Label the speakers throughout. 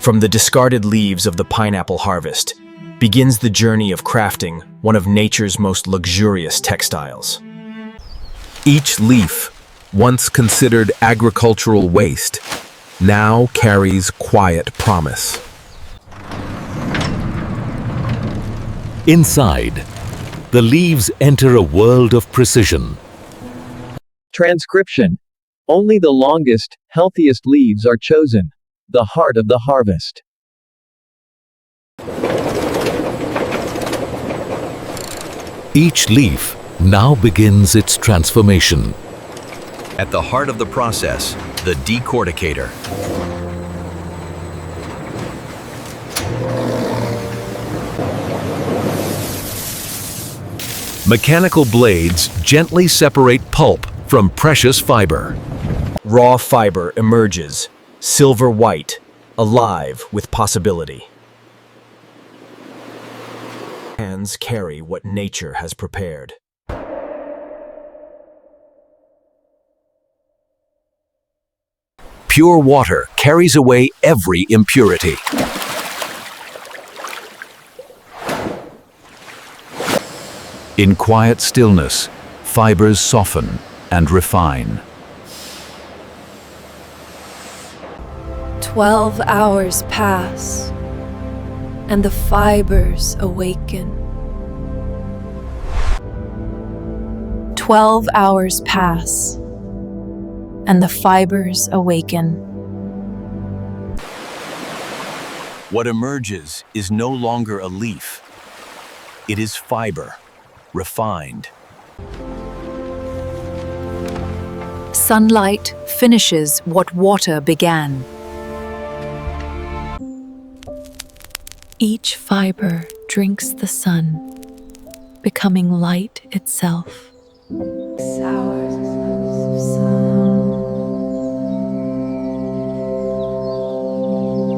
Speaker 1: From the discarded leaves of the pineapple harvest begins the journey of crafting one of nature's most luxurious textiles. Each leaf, once considered agricultural waste, now carries quiet promise.
Speaker 2: Inside, the leaves enter a world of precision.
Speaker 3: Transcription. Only the longest, healthiest leaves are chosen. The heart of the harvest.
Speaker 2: Each leaf now begins its transformation.
Speaker 4: At the heart of the process, the decorticator.
Speaker 2: Mechanical blades gently separate pulp from precious fiber.
Speaker 1: Raw fiber emerges, silver white, alive with possibility. Hands carry what nature has prepared.
Speaker 2: Pure water carries away every impurity. In quiet stillness, fibers soften and refine.
Speaker 5: 12 hours pass, and the fibers awaken. 12 hours pass, and the fibers awaken.
Speaker 4: What emerges is no longer a leaf. It is fiber, refined.
Speaker 5: Sunlight finishes what water began. Each fiber drinks the sun, becoming light itself. Hours of sun.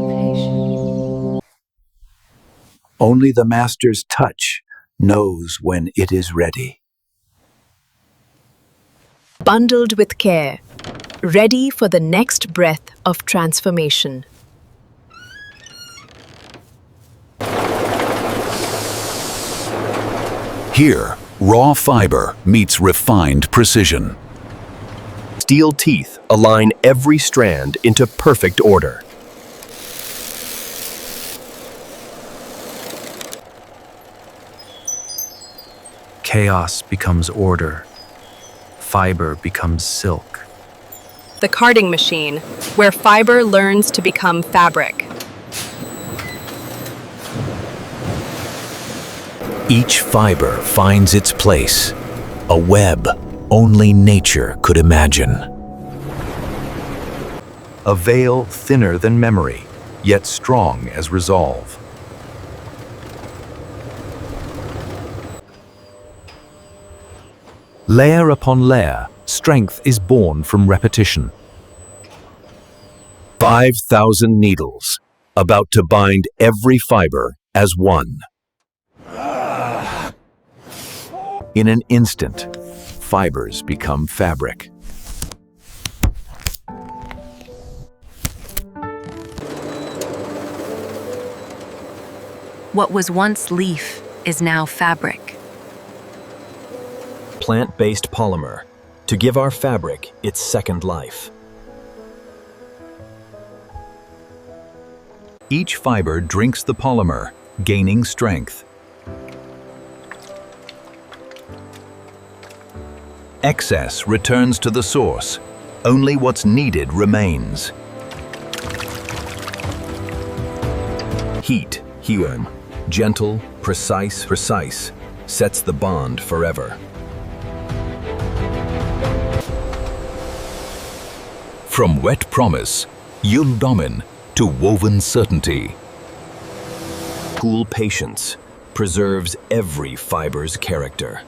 Speaker 5: Patient.
Speaker 6: Only the master's touch knows when it is ready.
Speaker 5: Bundled with care, ready for the next breath of transformation.
Speaker 2: Here, raw fiber meets refined precision.
Speaker 4: Steel teeth align every strand into perfect order.
Speaker 7: Chaos becomes order. Fiber becomes silk.
Speaker 8: The carding machine, where fiber learns to become fabric.
Speaker 2: Each fiber finds its place, a web only nature could imagine.
Speaker 4: A veil thinner than memory, yet strong as resolve.
Speaker 2: Layer upon layer, strength is born from repetition. 5,000 needles, about to bind every fiber as one. In an instant, fibers become fabric.
Speaker 9: What was once leaf is now fabric.
Speaker 1: Plant-based polymer to give our fabric its second life.
Speaker 2: Each fiber drinks the polymer, gaining strength. Excess returns to the source. Only what's needed remains. Heat, helium, gentle, precise, sets the bond forever. From wet promise, Yuldomin, to woven certainty.
Speaker 1: Cool patience preserves every fiber's character.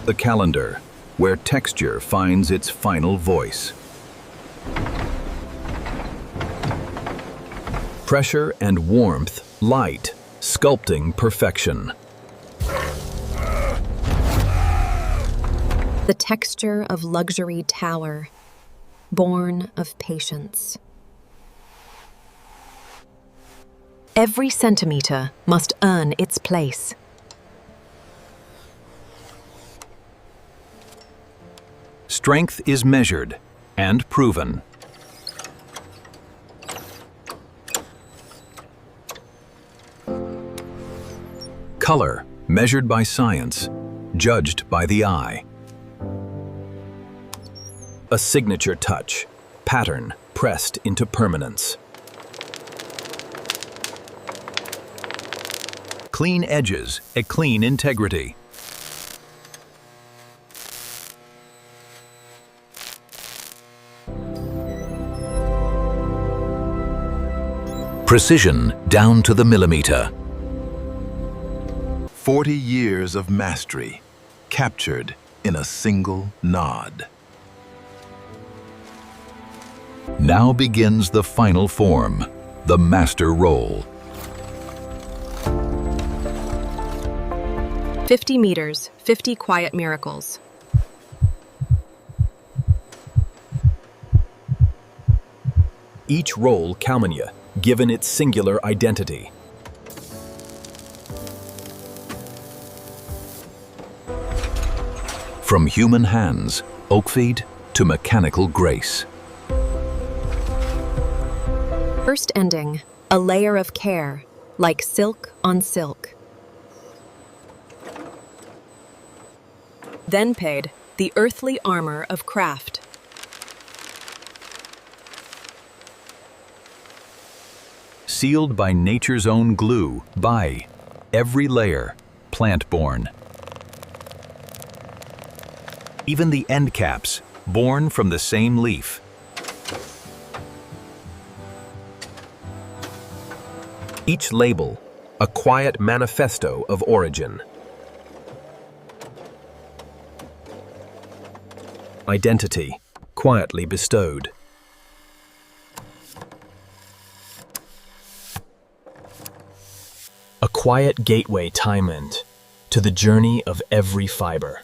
Speaker 2: The calendar, where texture finds its final voice. Pressure and warmth, light, sculpting perfection.
Speaker 10: The texture of luxury tower,
Speaker 5: born of patience. Every centimeter must earn its place.
Speaker 2: Strength is measured and proven. Color measured by science, judged by the eye.
Speaker 1: A signature touch, pattern pressed into permanence.
Speaker 2: Clean edges, a clean integrity. Precision down to the millimeter.
Speaker 10: 40 years of mastery, captured in a single nod.
Speaker 2: Now begins the final form, the master roll.
Speaker 8: 50 meters, 50 quiet miracles.
Speaker 1: Each roll Kalmania, given its singular identity.
Speaker 2: From human hands, oakfeed to mechanical grace.
Speaker 5: First ending, a layer of care, like silk on silk.
Speaker 8: Then paid, the earthly armor of craft.
Speaker 2: Sealed by nature's own glue, by every layer, plant-born. Even the end caps, born from the same leaf.
Speaker 1: Each label, a quiet manifesto of origin. Identity, quietly bestowed. A quiet gateway time-end to the journey of every fiber.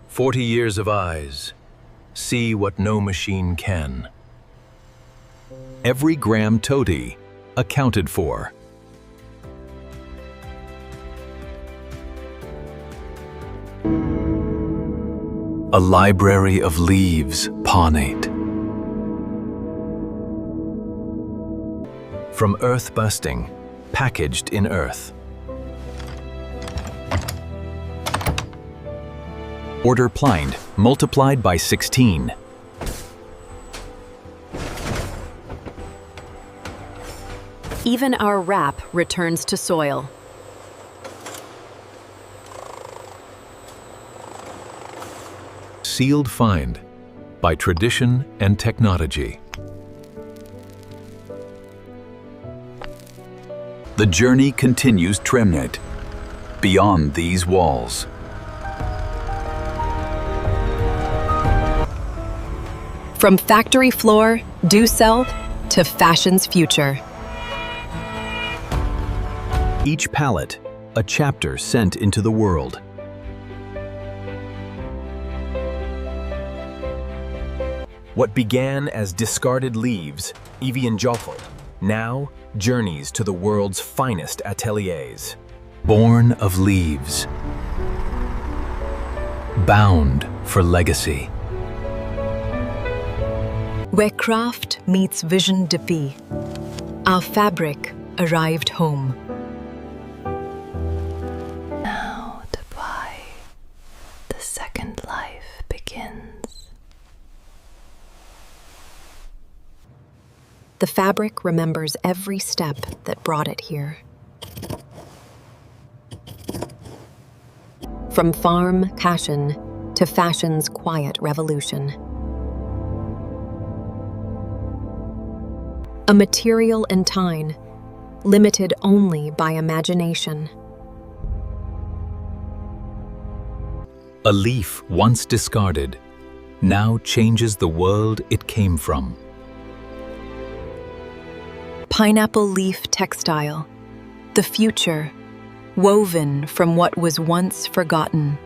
Speaker 2: "40 years of eyes, see what no machine can." Every gram toti accounted for. A library of leaves pawnate. From earth busting, packaged in earth. Order plind, multiplied by 16.
Speaker 8: Even our wrap returns to soil.
Speaker 2: Sealed find by tradition and technology. The journey continues Tremnet, beyond these walls.
Speaker 8: From factory floor, do self, to fashion's future.
Speaker 1: Each palette, a chapter sent into the world. What began as discarded leaves, Evian-Joffel, now journeys to the world's finest ateliers.
Speaker 2: Born of leaves. Bound for legacy.
Speaker 5: Where craft meets vision depuis, our fabric arrived home.
Speaker 9: Now Dubai, the second life begins.
Speaker 5: The fabric remembers every step that brought it here. From farm passion to fashion's quiet revolution. A material and tine, limited only by imagination.
Speaker 2: A leaf once discarded, now changes the world it came from.
Speaker 5: Pineapple leaf textile, the future, woven from what was once forgotten.